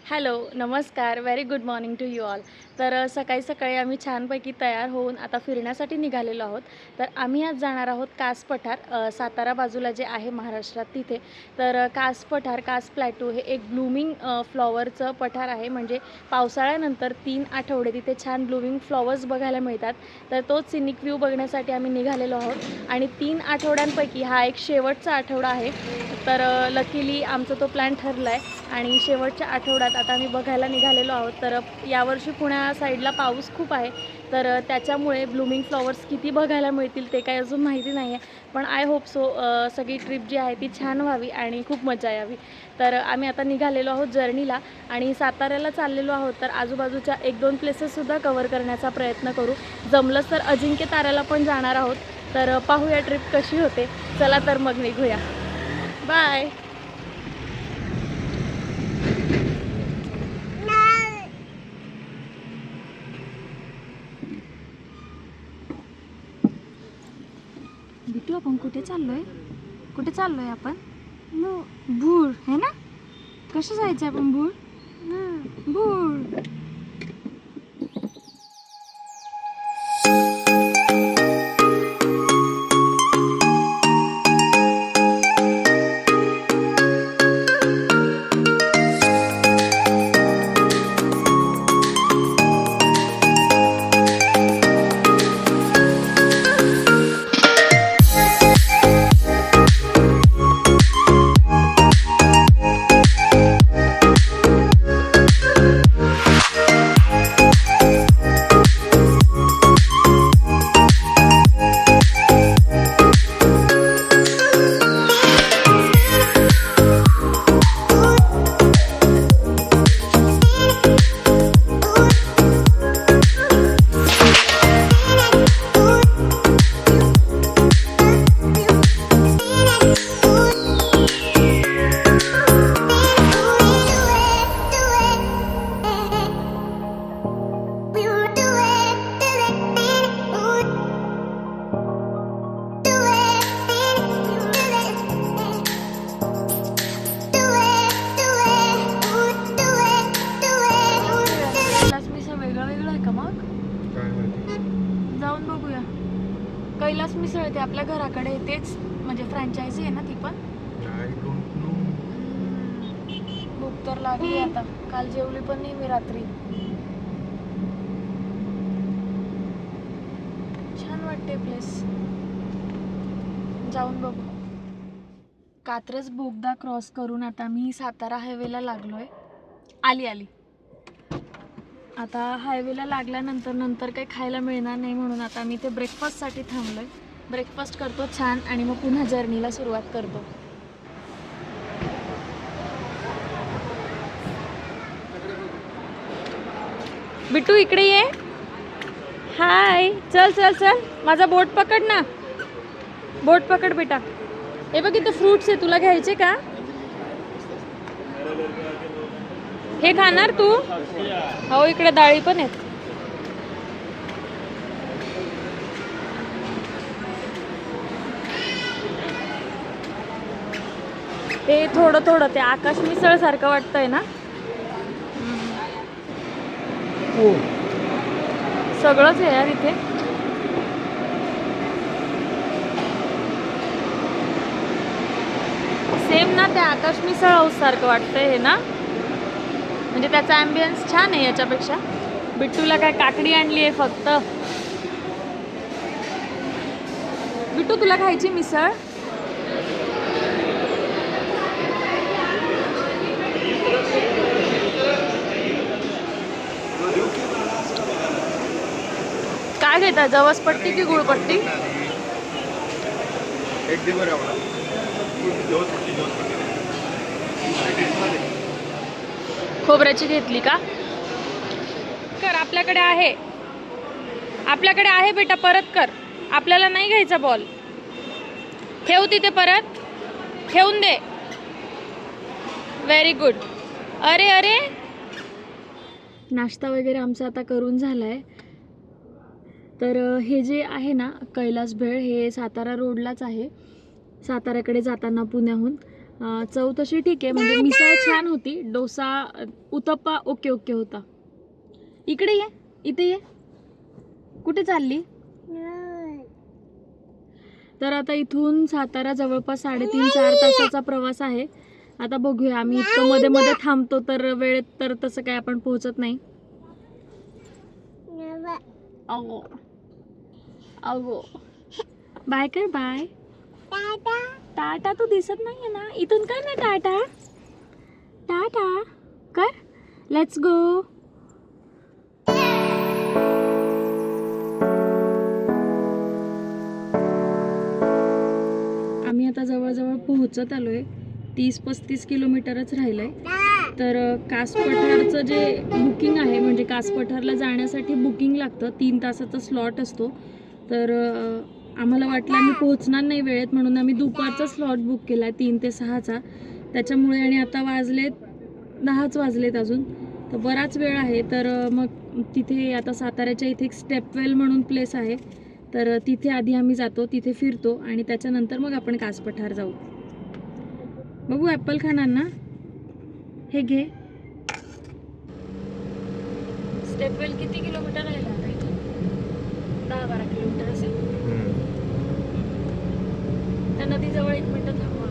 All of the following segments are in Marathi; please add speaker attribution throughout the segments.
Speaker 1: हॅलो, नमस्कार. Very good morning to you all. तर सकाळी सकाळी आम्ही छानपैकी तयार होऊन आता फिरण्यासाठी निघालेलो आहोत. तर आम्ही आज जाणार आहोत कास पठार, सातारा बाजूला जे आहे महाराष्ट्रात तिथे. तर कास पठार, कास प्लॅटू हे एक ब्लूमिंग फ्लॉवरचं पठार आहे. म्हणजे पावसाळ्यानंतर 3 आठवडे तिथे छान ब्लूमिंग फ्लॉवर्स बघायला मिळतात. तर तोच सिनिक व्ह्यू बघण्यासाठी आम्ही निघालेलो आहोत आणि 3 आठवड्यांपैकी हा एक शेवटचा आठवडा आहे. तर लकीली आमचा तो प्लॅन ठरला आहे आणि शेवटच्या आठवड्यात आता आम्ही बघायला निघालेलो आहोत. तर यावर्षी पुण्या साईडला पाऊस खूप आहे. तर त्याच्यामुळे ब्लूमिंग फ्लॉवर्स किती बघायला मिळतील ते काही अजून माहिती नाही आहे. पण आय होप सो सगळी ट्रिप जी आहे ती छान व्हावी आणि खूप मजा यावी. तर आम्ही आता निघालेलो आहोत जर्नीला आणि साताऱ्याला चाललेलो आहोत. तर आजूबाजूच्या 1-2 प्लेसेससुद्धा कवर करण्याचा प्रयत्न करू. जमलंच तर अजिंक्य ताऱ्याला पण जाणार आहोत. तर पाहूया ट्रिप कशी होते. चला तर मग निघूया. बाय. बिटू, आपण कुठे चाललोय? कुठे चाललोय आपण? भूर है ना? कसं जायचं आपण भूर? भूर. जाऊन बघूया. कैलास मिसळ ते आपल्या घराकडे तेच, म्हणजे फ्रँचायझी आहे ना ती पण. भूक तर लागली आता. काल जेवली पण नाही मी रात्री. छान वाटते प्लेस, जाऊन बघू. कात्रज बोगदा क्रॉस करून आता मी सातारा हायवेला लागलोय. आली आता हायवेला लागल्यानंतर नंतर काही खायला मिळणार नाही म्हणून आता मी ते ब्रेकफास्टसाठी थांबलोय. ब्रेकफास्ट करतो छान आणि मग पुन्हा जर्नीला सुरुवात करतो. बिट्टू इकडे ये. हाय. चल चल चल, माझा बोट पकड ना. बोट पकड बेटा. हे बघ इथं फ्रूट्स आहे, तुला घ्यायचे का? हे खाणार तू? हो, इकडे डाळी पण आहेत. ते थोडं थोडं ते आकाश मिसळ सारखं वाटतंय ना. हो, सगळंच आहे यार इथे. सेम ना त्या आकाश मिसळ हाऊस सारखं वाटतंय हे ना. म्हणजे त्याचा ॲम्बियन्स छान आहे याच्यापेक्षा. बिट्टूला काय काकडी आणली आहे फक्त. बिट्टू, तुला खायची मिसळ? काय घेता, जवसपट्टी की गुळपट्टी? एक दे बरं आम्हाला. खोबऱ्याची घेतली का? कर, आपल्याकडे आहे. आपल्याकडे आहे बेटा, परत कर. आपल्याला नाही घ्यायचा बॉल. ठेव तिथे, परत ठेवून दे. Very good. अरे अरे, नाश्ता वगैरे आमचा आता करून झालाय. तर हे जे आहे ना कैलास भेळ, हे सातारा रोडलाच आहे. साताऱ्याकडे जाताना पुण्याहून चव तशी ठीक आहे, म्हणजे मिसळ छान होती, डोसा उत्तप्पा ओके ओके होता. इकडे ये, इथे ये. कुठे चालली? तर आता इथून सातारा जवळपास 3.5-4 तासाचा प्रवास आहे. आता बघूया, आम्ही इतकं मध्ये मध्ये थांबतो तर वेळेत तर तसं काय आपण पोहोचत नाही. अगो अगो बाय कर, बाय. टाटा तू दिसत नाहीये ना इथून, कर ना टाटा. टाटा कर. Let's go. आम्ही आता जवळजवळ पोहोचत आलोय. 30-35 किलोमीटरच राहिलंय. तर कास पठारचं जे बुकिंग आहे, म्हणजे कास पठारला जाण्यासाठी बुकिंग लागतं, 3 तासाचा स्लॉट असतो. तर आम्हाला वाटलं आम्ही पोहोचणार नाही वेळेत, म्हणून आम्ही दुपारचा स्लॉट बुक केला आहे 3 ते 6चा. त्याच्यामुळे, आणि आता वाजलेत 10च वाजलेत अजून, तर बराच वेळ आहे. तर मग तिथे आता साताऱ्याच्या इथे एक स्टेपवेल म्हणून प्लेस आहे, तर तिथे आधी आम्ही जातो, तिथे फिरतो आणि त्याच्यानंतर मग आपण कास पठार जाऊ. बघू, ॲपल खाणार ना? हे घे. स्टेपवेल किती किलोमीटर राहिला आता इथून? 10-12 किलोमीटर असेल. त्या नदीजवळ 1 मिनिट थांबवा.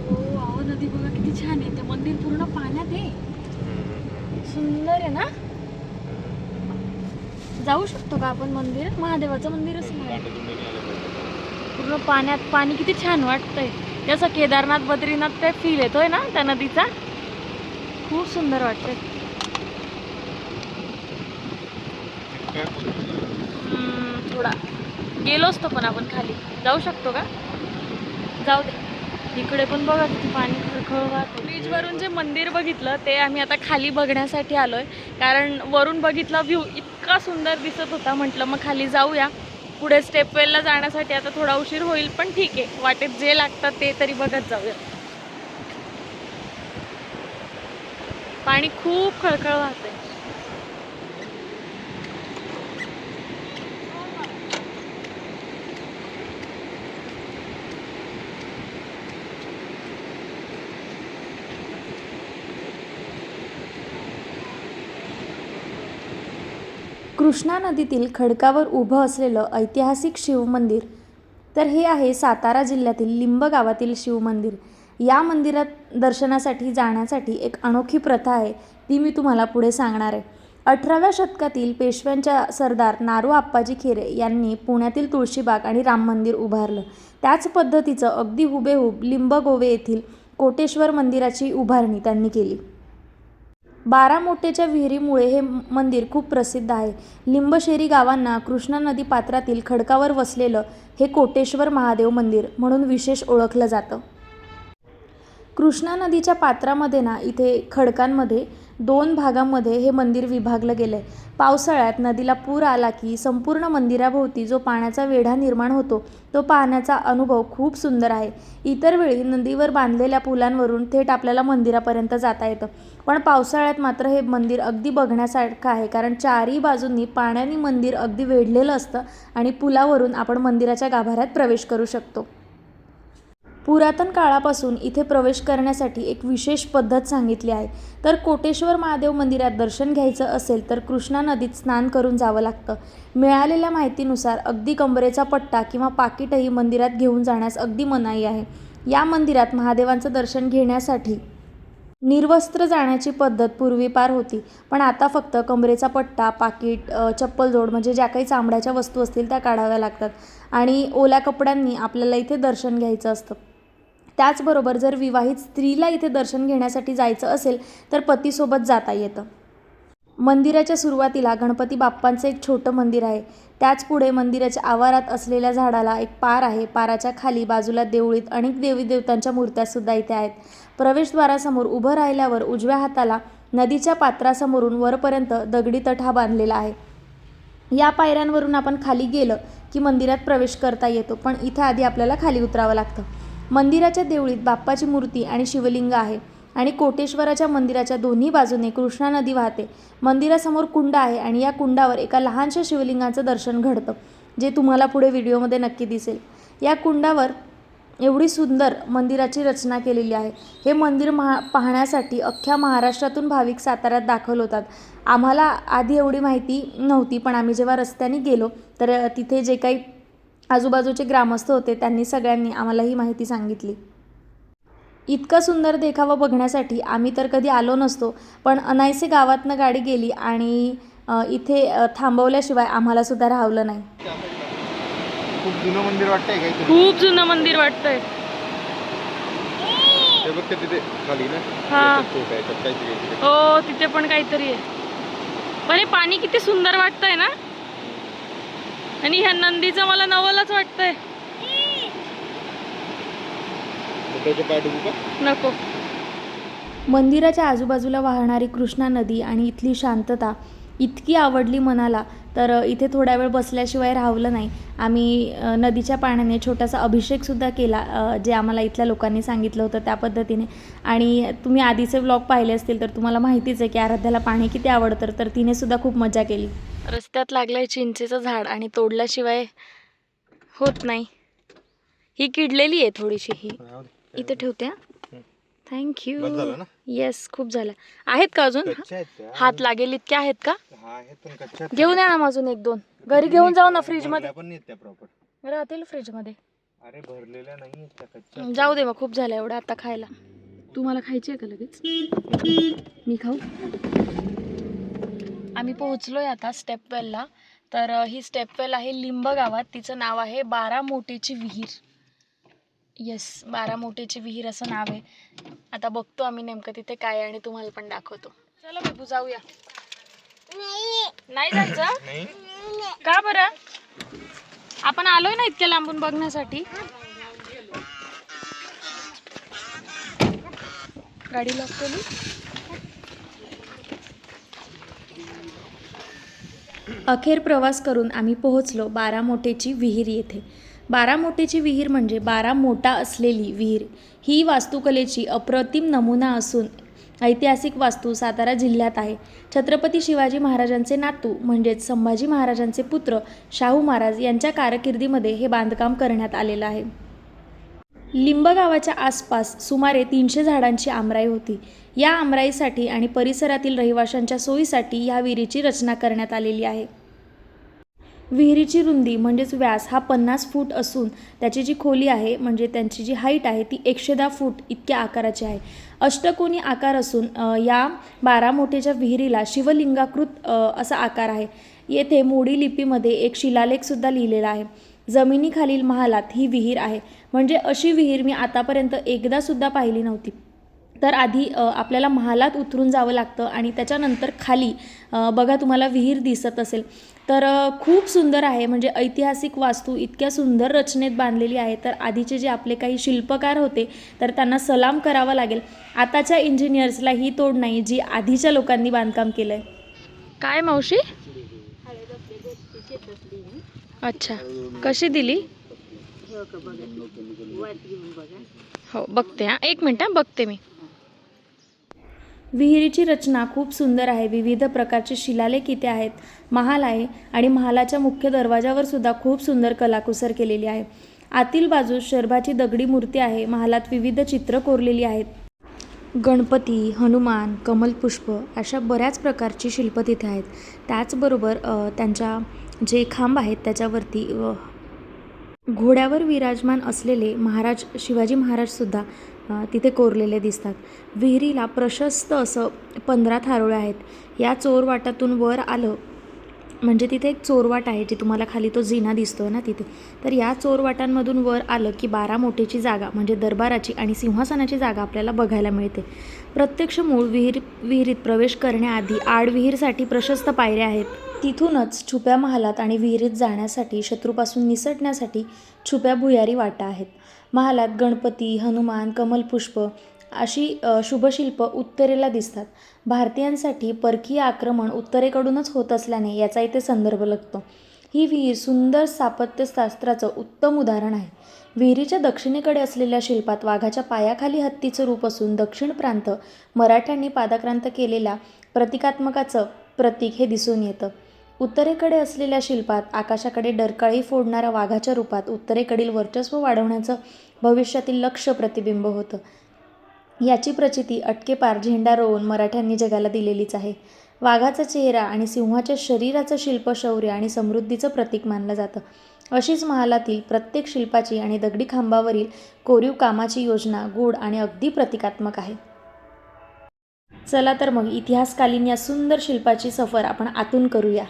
Speaker 1: हो, नदी बघा किती छान आहे. ते मंदिर पूर्ण पाण्यात आहे, सुंदर आहे ना. जाऊ शकतो का आपण मंदिरात? महादेवाचं मंदिरच नाही, पूर्ण पाण्यात. पाणी किती छान वाटतंय, जसं केदारनाथ बद्रीनाथ ते फील येतोय ना त्या नदीचा. खूप सुंदर वाटतंय. थोडा गेलो असतो पण आपण खाली. जाऊ शकतो का? जाऊ दे. इकडे पण बघा किती पाणी खळखळ वाहतं. ब्रिजवरून जे मंदिर बघितलं ते आम्ही आता खाली बघण्यासाठी आलोय, कारण वरून बघितला व्ह्यू इतका सुंदर दिसत होता. म्हटलं मग खाली जाऊया. पुढे स्टेपवेलला जाण्यासाठी आता थोडा उशीर होईल, पण ठीक आहे, वाटेत जे लागतात ते तरी बघत जाऊया. पाणी खूप खळखळ वाहतंय. कृष्णा नदीतील खडकावर उभं असलेलं ऐतिहासिक शिवमंदिर, तर हे आहे सातारा जिल्ह्यातील लिंब गावातील शिवमंदिर. या मंदिरात दर्शनासाठी जाण्यासाठी एक अनोखी प्रथा आहे, ती मी तुम्हाला पुढे सांगणार आहे. 18व्या शतकातील पेशव्यांच्या सरदार नारू आप्पाजी खेरे यांनी पुण्यातील तुळशीबाग आणि राम मंदिर उभारलं. त्याच पद्धतीचं अगदी हुबेहूब लिंबगोवे येथील कोटेश्वर मंदिराची उभारणी त्यांनी केली. बारामोटेच्या विहिरीमुळे हे मंदिर खूप प्रसिद्ध आहे. लिंबशेरी गावांना कृष्णा नदी पात्रातील खडकावर वसलेलं हे कोटेश्वर महादेव मंदिर म्हणून विशेष ओळखलं जातं. कृष्णा नदीच्या पात्रामध्ये ना, इथे खडकांमध्ये 2 भागांमध्ये हे मंदिर विभागलं गेलंय. पावसाळ्यात नदीला पूर आला की संपूर्ण मंदिराभोवती जो पाण्याचा वेढा निर्माण होतो, तो पाहण्याचा अनुभव खूप सुंदर आहे. इतर वेळी नदीवर बांधलेल्या पुलांवरून थेट आपल्याला मंदिरापर्यंत जाता येतं, पण पावसाळ्यात मात्र हे मंदिर अगदी बघण्यासारखं आहे, कारण 4ही बाजूंनी पाण्याने मंदिर अगदी वेढलेलं असतं आणि पुलावरून आपण मंदिराच्या गाभाऱ्यात प्रवेश करू शकतो. पुरातन काळापासून इथे प्रवेश करण्यासाठी एक विशेष पद्धत सांगितली आहे. तर कोटेश्वर महादेव मंदिरात दर्शन घ्यायचं असेल तर कृष्णा नदीत स्नान करून जावं लागतं. मिळालेल्या माहितीनुसार अगदी कमरेचा पट्टा किंवा पाकिटही मंदिरात घेऊन जाण्यास अगदी मनाई आहे. या मंदिरात महादेवांचं दर्शन घेण्यासाठी निर्वस्त्र जाण्याची पद्धत पूर्वीपार होती, पण आता फक्त कमरेचा पट्टा, पाकिट, चप्पलजोड म्हणजे ज्या काही चामड्याच्या वस्तू असतील त्या काढाव्या लागतात आणि ओल्या कपड्यांनी आपल्याला इथे दर्शन घ्यायचं असतं. त्याचबरोबर जर विवाहित स्त्रीला इथे दर्शन घेण्यासाठी जायचं असेल तर पतीसोबत जाता येतं. मंदिराच्या सुरुवातीला गणपती बाप्पांचं एक छोटं मंदिर आहे. त्याच पुढे मंदिराच्या आवारात असलेल्या झाडाला एक पार आहे. पाराच्या खाली बाजूला देवळीत अनेक देवी देवतांच्या मूर्त्यासुद्धा इथे आहेत. प्रवेशद्वारासमोर उभं राहिल्यावर उजव्या हाताला नदीच्या पात्रासमोरून वरपर्यंत दगडी तट हा बांधलेला आहे. या पायऱ्यांवरून आपण खाली गेलं की मंदिरात प्रवेश करता येतो, पण इथं आधी आपल्याला खाली उतरावं लागतं. मंदिराच्या देवळीत बाप्पाची मूर्ती आणि शिवलिंग आहे आणि कोटेश्वराच्या मंदिराच्या दोन्ही बाजूने कृष्णा नदी वाहते. मंदिरासमोर कुंड आहे आणि या कुंडावर एका लहानशा शिवलिंगाचं दर्शन घडतं, जे तुम्हाला पुढे व्हिडिओमध्ये नक्की दिसेल. या कुंडावर एवढी सुंदर मंदिराची रचना केलेली आहे. हे मंदिर पाहण्यासाठी अख्ख्या महाराष्ट्रातून भाविक साताऱ्यात दाखल होतात. आम्हाला आधी एवढी माहिती नव्हती, पण आम्ही जेव्हा रस्त्याने गेलो तर तिथे जे काही आजूबाजूचे ग्रामस्थ होते त्यांनी सगळ्यांनी आम्हाला ही माहिती सांगितली. इतका सुंदर देखावा बघण्यासाठी आम्ही तर कधी आलो नसतो, पण अनायसे गावातनं गाडी गेली आणि इथे थांबवल्याशिवाय आम्हाला सुद्धा राहवलं नाही.
Speaker 2: खूप जुनं मंदिर वाटतंय काही.
Speaker 1: खूप जुनं मंदिर वाटतंय.
Speaker 2: ते बघ तिथे खाली ना.
Speaker 1: हां.
Speaker 2: काहीतरी.
Speaker 1: हो, तिथे पण काहीतरी आहे. पण हे पाणी किती सुंदर वाटतंय ना. आणि ह्या नंदीचं मला नवलच वाटतंय. नको. मंदिराच्या आजूबाजूला वाहणारी कृष्णा नदी आणि इथली शांतता इतकी आवडली मनाला, तर इथे थोडा वेळ बसल्याशिवाय राहवलं नाही. आम्ही नदीच्या पाण्याने छोटासा अभिषेकसुद्धा केला, जे आम्हाला इथल्या लोकांनी सांगितलं होतं त्या पद्धतीने. आणि तुम्ही आधीचे व्लॉग पाहिले असतील तर तुम्हाला माहितीच आहे की आराध्याला पाणी किती आवडतं, तर तिने सुद्धा खूप मजा केली. रस्त्यात लागलंय चिंचेचं झाड आणि तोडल्याशिवाय होत नाही. ही किडलेली आहे थोडीशी. ही इथे ठेवते. थँक्यू. येस, खूप झालं. आहेत का अजून? हात लागेल इतके आहेत का? घेऊन या ना अजून एक दोन. घरी घेऊन जाऊ ना, फ्रीज मध्ये राहतील. फ्रीज मध्ये जाऊ दे. मग खूप झालं एवढं आता खायला. तुम्हाला खायची आहे का लगेच? मी खाऊ? आम्ही पोहोचलोय आता स्टेपवेलला. तर ही स्टेपवेल आहे लिंब गावात. तिचं नाव आहे बारामोटेची विहीर. येस, बारामोटेची विहीर असं नाव आहे. आता बघतो आम्ही नेमकं तिथे काय आणि तुम्हाला पण दाखवतो. चला बाबू जाऊया. नाही जायचं का बरं? आपण आलोय ना इतक्या लांबून बघण्यासाठी. गाडी लॉक केली. अखेर प्रवास करून आम्ही पोहोचलो बारामोटेची विहीर येथे. बारामोटेची विहीर म्हणजे 12 मोटा असलेली विहीर. ही वास्तुकलेची अप्रतिम नमुना असून ऐतिहासिक वास्तू सातारा जिल्ह्यात आहे. छत्रपती शिवाजी महाराजांचे नातू म्हणजेच संभाजी महाराजांचे पुत्र शाहू महाराज यांच्या कारकिर्दीमध्ये हे बांधकाम करण्यात आलेलं आहे. लिंब गावाच्या आसपास सुमारे 300 झाडांची आमराई होती. या आमराईसाठी आणि परिसरातील रहिवाशांच्या सोयीसाठी या विहिरीची रचना करण्यात आलेली आहे. विहिरीची रुंदी म्हणजेच व्यास हा 50 फूट असून त्याची जी खोली आहे म्हणजे त्यांची जी हाईट आहे ती 110 फूट इतक्या आकाराची आहे. अष्टकोनी आकार असून या बारामोटेच्या विहिरीला शिवलिंगाकृत असा आकार आहे. येथे मोडी लिपीमध्ये एक शिलालेखसुद्धा लिहिलेला आहे. जमिनीखालील महालात ही विहीर आहे. म्हणजे अशी विहीर मी आतापर्यंत एकदासुद्धा पाहिली नव्हती. तर आधी आपल्याला महालात उतरून जावं लागतं आणि त्याच्यानंतर खाली बघा तुम्हाला विहीर दिसत असेल. तर खूप सुंदर आहे. म्हणजे ऐतिहासिक वास्तू इतक्या सुंदर रचनेत बांधलेली आहे. तर आधीचे जे आपले काही शिल्पकार होते तर त्यांना सलाम करावा लागेल. आताच्या इंजिनियर्सला ही तोड नाही जी आधीच्या लोकांनी बांधकाम केलं आहे. काय मावशी? अच्छा, कशी दिली? हो बघते. हां, एक मिनिट बघते मी. विहिरीची रचना खूप सुंदर आहे. विविध प्रकारचे शिलालेख इथे आहेत. महाल आहे आणि महालाच्या मुख्य दरवाजावर सुद्धा खूप सुंदर कलाकुसर केलेली आहे. आतील बाजूस शर्भाची दगडी मूर्ती आहे. महालात विविध चित्र कोरलेली आहेत. गणपती, हनुमान, कमलपुष्प अशा बऱ्याच प्रकारची शिल्प तिथे आहेत. त्याचबरोबर त्यांच्या जे खांब आहेत त्याच्यावरती घोड्यावर विराजमान असलेले महाराज शिवाजी महाराजसुद्धा तिथे कोरलेले दिसतात. विहिरीला प्रशस्त असं 15 थारोळे आहेत. या चोरवाटातून वर आलं म्हणजे तिथे एक चोरवाट आहे, जी तुम्हाला खाली तो जिना दिसतोय ना तिथे. तर या चोरवाटांमधून वर आलं की बारामोटेची जागा म्हणजे दरबाराची आणि सिंहासनाची जागा आपल्याला बघायला मिळते. प्रत्यक्ष मूळ विहिरीत प्रवेश करण्याआधी आडविहीरसाठी प्रशस्त पायऱ्या आहेत. तिथूनच छुप्या महालात आणि विहिरीत जाण्यासाठी शत्रूपासून निसटण्यासाठी छुप्या भुयारी वाटा आहेत. महालात गणपती, हनुमान, कमलपुष्प अशी शुभशिल्प उत्तरेला दिसतात. भारतीयांसाठी परकीय आक्रमण उत्तरेकडूनच होत असल्याने याचा इथे संदर्भ लागतो. ही विहीर सुंदर स्थापत्यशास्त्राचं उत्तम उदाहरण आहे. विहिरीच्या दक्षिणेकडे असलेल्या शिल्पात वाघाच्या पायाखाली हत्तीचं रूप असून दक्षिण प्रांत मराठ्यांनी पादाक्रांत केलेल्या प्रतिकात्मकाचं प्रतीक हे दिसून येतं. उत्तरेकडे असलेल्या शिल्पात आकाशाकडे डरकाळी फोडणाऱ्या वाघाच्या रूपात उत्तरेकडील वर्चस्व वाढवण्याचं भविष्यातील लक्ष्य प्रतिबिंब होतं. याची प्रचिती अटकेपार झेंडा रोवून मराठ्यांनी जगाला दिलेलीच आहे. वाघाचा चेहरा आणि सिंहाच्या शरीराचं शिल्प शौर्य आणि समृद्धीचं प्रतीक मानलं जातं. अशीच महालातील प्रत्येक शिल्पाची आणि दगडी खांबावरील कोरीव कामाची योजना गूढ आणि अगदी प्रतिकात्मक आहे. चला तर मग इतिहासकालीन या सुंदर शिल्पाची सफर आपण आतून करूया.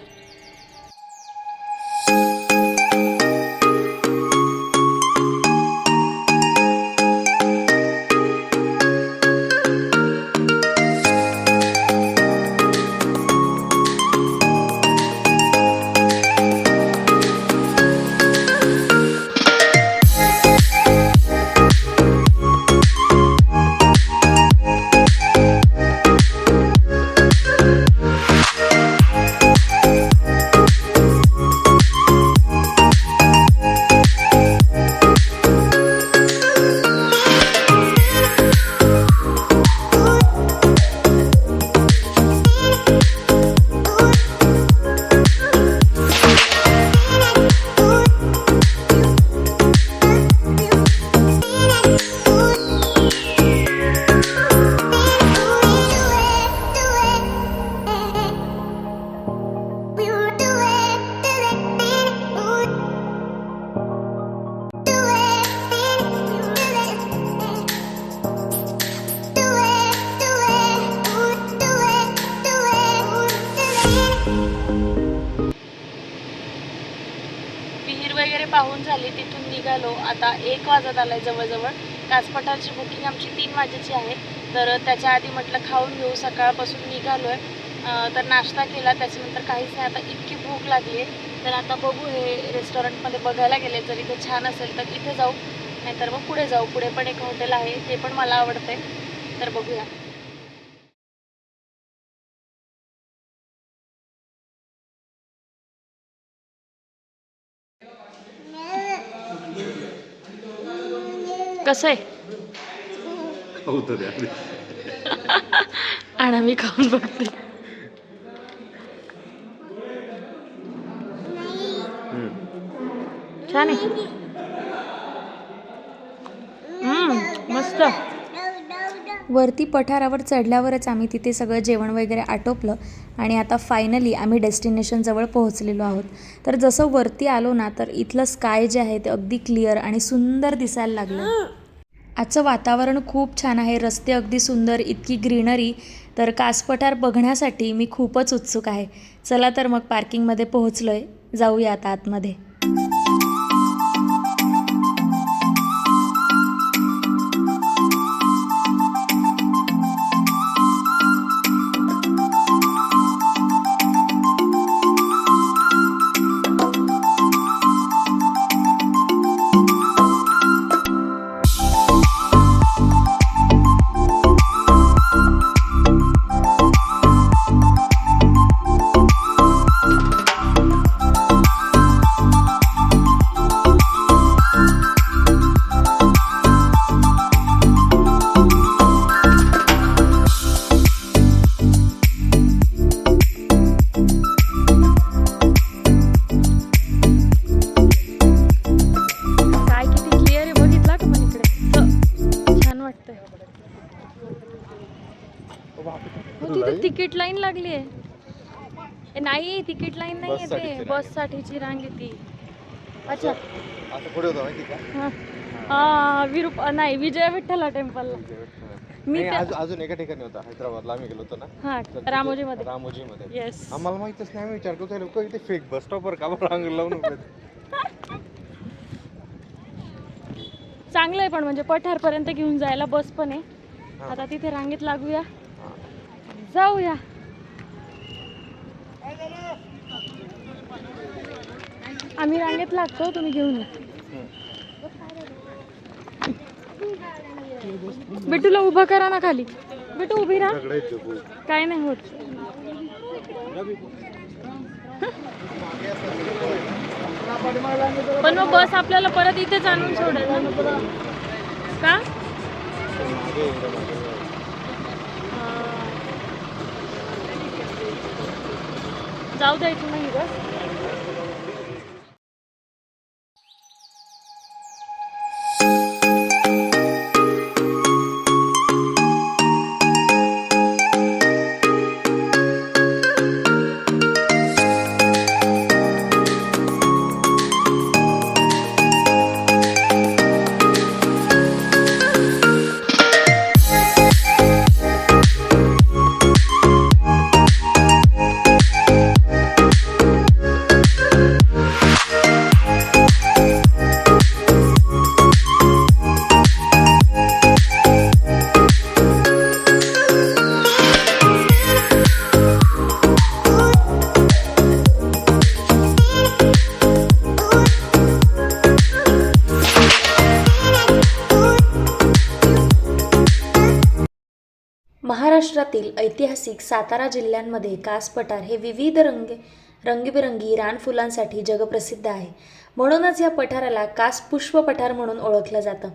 Speaker 1: विहीर वगैरे पाहून झाली, तिथून निघालो. आता 1 वाजत आलाय जवळजवळ. कासपठारची बुकिंग आमची 3 वाजेची आहे, तर त्याच्या आधी म्हटलं खाऊन घेऊ. सकाळपासून निघालोय, तर नाश्ता केला, त्याच्यानंतर काहीच नाही. आता इतकी भूक लागली आहे, तर आता बघू. हे रेस्टॉरंटमध्ये बघायला गेले, जर इथे छान असेल तर इथे जाऊ, नाहीतर मग पुढे जाऊ. पुढे पण एक हॉटेल आहे, ते पण मला आवडतंय, तर बघूया. कसं आहे? आणा, मी खाऊन बघते. छान आहे. मस्त. वरती पठारावर चढल्यावरच आम्ही तिथे सगळं जेवण वगैरे आटोपलं आणि आता फायनली आम्ही डेस्टिनेशनजवळ पोहोचलेलो आहोत. तर जसं वरती आलो ना, तर इथलं स्काय जे आहे ते अगदी क्लिअर आणि सुंदर दिसायला लागलं. आजचं वातावरण खूप छान आहे, रस्ते अगदी सुंदर, इतकी ग्रीनरी. तर कासपठार बघण्यासाठी मी खूपच उत्सुक आहे. चला तर मग पार्किंगमध्ये पोहोचलोय, जाऊया आता आतमध्ये. तिकीट लाईन लागली आहे. नाही, तिकीट लाईन नाही आहे, ते बस साठीची रांग आहे ती. अच्छा,
Speaker 2: आता पुढे होतं माहिती का?
Speaker 1: नाही, विजय विठ्ठला टेम्पलला. मी
Speaker 2: अजून एका ठिकाणी होता, हैदराबादला आम्ही गेलो होतो ना.
Speaker 1: हा, रामोजीमध्ये.
Speaker 2: रामोजीमध्ये.
Speaker 1: येस.
Speaker 2: आम्हाला माहितच नाही, आम्ही विचार करतो लोक इथे फेक बस स्टॉपवर का रांग लावून उभे आहेत.
Speaker 1: चांगलं आहे, पण म्हणजे पठारपर्यंत घेऊन जायला बस पण आहे. आता तिथे रांगेत लागूया, जाऊया. आम्ही रांगेत लागतो, तुम्ही घेऊन या. बिटूला उभं करा ना खाली. बिटू उभी राहा, काय नाही होत. पण मग बस आपल्याला परत इथेच आणून सोडेल ना? का? जाऊ द्यायची नाही बस. महाराष्ट्रातील ऐतिहासिक सातारा जिल्ह्यांमध्ये कास पठार हे विविध रंगीबेरंगी रानफुलांसाठी जगप्रसिद्ध आहे. म्हणूनच या पठाराला कास पुष्प पठार म्हणून ओळखलं जातं.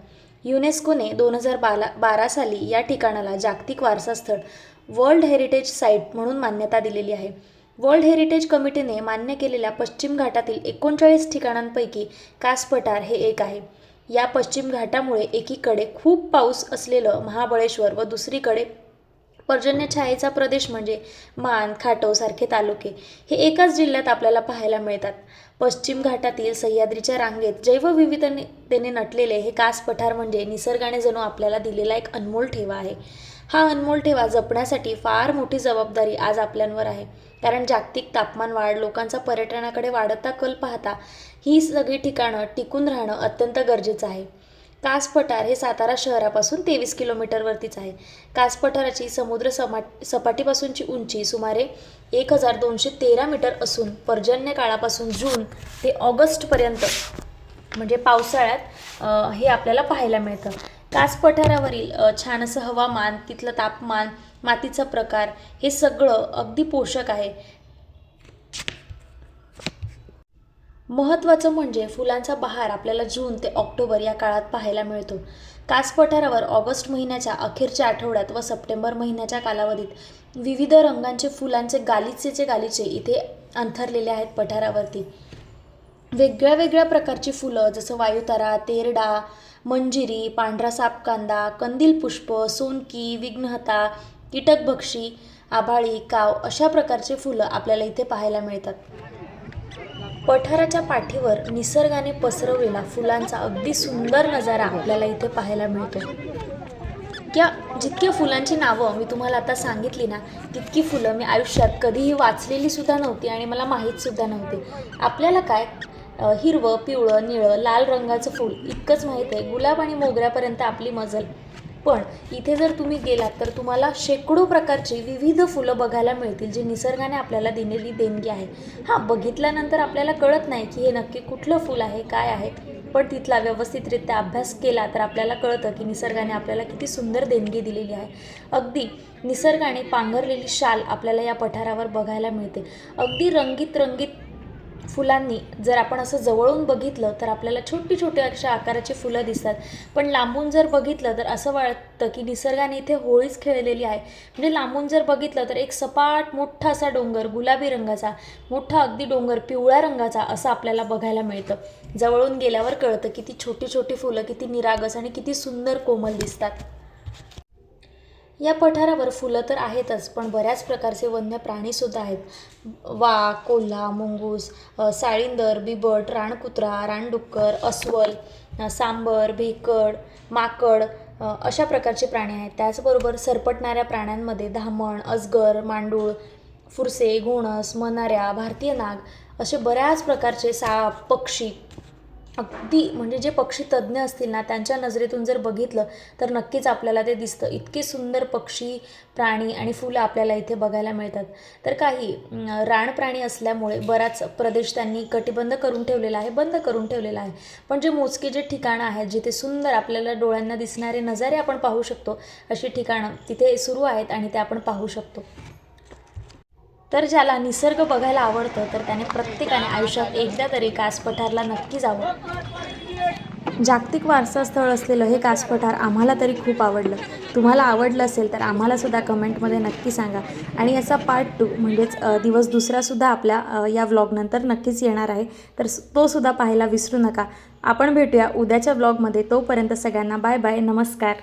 Speaker 1: युनेस्कोने 2012 साली या ठिकाणाला जागतिक वारसा स्थळ वर्ल्ड हेरिटेज साईट म्हणून मान्यता दिलेली आहे. वर्ल्ड हेरिटेज कमिटीने मान्य केलेल्या पश्चिम घाटातील 39 ठिकाणांपैकी कास पठार हे एक आहे. या पश्चिम घाटामुळे एकीकडे खूप पाऊस असलेलं महाबळेश्वर व दुसरीकडे पर्जन्यछायेचा प्रदेश म्हणजे मान, खाटव सारखे तालुके हे एकाच जिल्ह्यात आपल्याला पाहायला मिळतात. पश्चिम घाटातील सह्याद्रीच्या रांगेत जैवविविधतेने नटलेले हे कास पठार म्हणजे निसर्गाने जणू आपल्याला दिलेला एक अनमोल ठेवा आहे. हा अनमोल ठेवा जपण्यासाठी फार मोठी जबाबदारी आज आपल्यांवर आहे. कारण जागतिक तापमान वाढ, लोकांचा पर्यटनाकडे वाढता कल पाहता ही सगळी ठिकाणं टिकून राहणं अत्यंत गरजेचं आहे. कास पठार हे सातारा शहरापासून 23 किलोमीटरवरतीच आहे. कास पठाराची समुद्र सपाटीपासूनची उंची सुमारे 1213 मीटर असून पर्जन्य काळापासून जून ते ऑगस्टपर्यंत म्हणजे पावसाळ्यात हे आपल्याला पाहायला मिळतं. कास पठारावरील छान असं हवामान, तिथलं तापमान, मातीचा प्रकार हे सगळं अगदी पोषक आहे. महत्त्वाचं म्हणजे फुलांचा बहार आपल्याला जून ते ऑक्टोबर या काळात पाहायला मिळतो. कास पठारावर ऑगस्ट महिन्याच्या अखेरच्या आठवड्यात व सप्टेंबर महिन्याच्या कालावधीत विविध रंगांचे फुलांचे गालिचे इथे अंथरलेले आहेत पठारावरती. वेगळ्या वेगळ्या प्रकारची फुलं जसं वायुतारा, तेरडा, मंजिरी, पांढरा सापकांदा, कंदील पुष्प, सोनकी, विघ्नहता, कीटकभक्षी, आभाळी, काव अशा प्रकारचे फुलं आपल्याला इथे पाहायला मिळतात. पठाराच्या पाठीवर निसर्गाने पसरवलेला फुलांचा अगदी सुंदर नजारा आपल्याला इथे पाहायला मिळतो. जितकी फुलांची नावं मी तुम्हाला आता सांगितली ना, तितकी फुलं मी आयुष्यात कधीही वाचलेली सुद्धा नव्हती आणि मला माहीत सुद्धा नव्हती. आपल्याला काय हिरवं, पिवळं, निळं, लाल रंगाचं फूल इतकंच माहीत आहे. गुलाब आणि मोगऱ्यापर्यंत आपली मजल. पण इथे जर तुम्ही गेलात तर तुम्हाला शेकडो प्रकारची विविध फुलं बघायला मिळतील, जी निसर्गाने आपल्याला दिलेली देणगी आहे. हां, बघितल्यानंतर आपल्याला कळत नाही की हे नक्की कुठलं फूल आहे, काय आहे, पण तिथला व्यवस्थितरित्या अभ्यास केला तर आपल्याला कळतं की निसर्गाने आपल्याला किती सुंदर देणगी दिलेली आहे. अगदी निसर्गाने पांघरलेली शाल आपल्याला या पठारावर बघायला मिळते. अगदी रंगीत फुलांनी जर आपण असं जवळून बघितलं तर आपल्याला छोटी छोटी अशा आकाराची फुलं दिसतात. पण लांबून जर बघितलं तर असं वाटतं की निसर्गाने इथे होळीच खेळलेली आहे. म्हणजे लांबून जर बघितलं तर एक सपाट मोठा असा डोंगर, गुलाबी रंगाचा मोठा अगदी डोंगर पिवळ्या रंगाचा असं आपल्याला बघायला मिळतं. जवळून गेल्यावर कळतं किती छोटी छोटी फुलं किती निरागस आणि किती सुंदर कोमल दिसतात. या पठारावर फुलं तर आहेतच, पण बऱ्याच प्रकारचे वन्य प्राणीसुद्धा आहेत. वाघ, कोल्हा, मुंगूस, साळींदर, बिबट, रानकुत्रा, रानडुक्कर, अस्वल, सांबर, भेकड, माकड अशा प्रकारचे प्राणी आहेत. त्याचबरोबर सरपटणाऱ्या प्राण्यांमध्ये धामण, अजगर, मांडूळ, फुरसे, घोणस, मनाऱ्या, भारतीय नाग असे बऱ्याच प्रकारचे साप, पक्षी अगदी म्हणजे जे पक्षी तज्ज्ञ असतील ना, त्यांच्या नजरेतून जर बघितलं तर नक्कीच आपल्याला ते दिसतं. इतके सुंदर पक्षी, प्राणी आणि फुलं आपल्याला इथे बघायला मिळतात. तर काही रानप्राणी असल्यामुळे बराच प्रदेश त्यांनी कटिबंध करून ठेवलेला आहे, बंद करून ठेवलेला आहे. पण जे मोजके जे ठिकाणं आहेत, जिथे सुंदर आपल्याला डोळ्यांना दिसणारे नजारे आपण पाहू शकतो, अशी ठिकाणं तिथे सुरू आहेत आणि ते आपण पाहू शकतो. तर ज्याला निसर्ग बघायला आवडतं तर त्याने प्रत्येकाने आयुष्यात एकदा तरी कास पठारला नक्की जावं. जागतिक वारसा स्थळ असलेलं हे कास पठार आम्हाला तरी खूप आवडलं. तुम्हाला आवडलं असेल तर आम्हालासुद्धा कमेंटमध्ये नक्की सांगा. आणि याचा पार्ट 2 म्हणजेच दिवस दुसरासुद्धा आपल्या या व्लॉगनंतर नक्कीच येणार आहे. तर तोसुद्धा पाहायला विसरू नका. आपण भेटूया उद्याच्या व्लॉगमध्ये. तोपर्यंत सगळ्यांना बाय बाय, नमस्कार.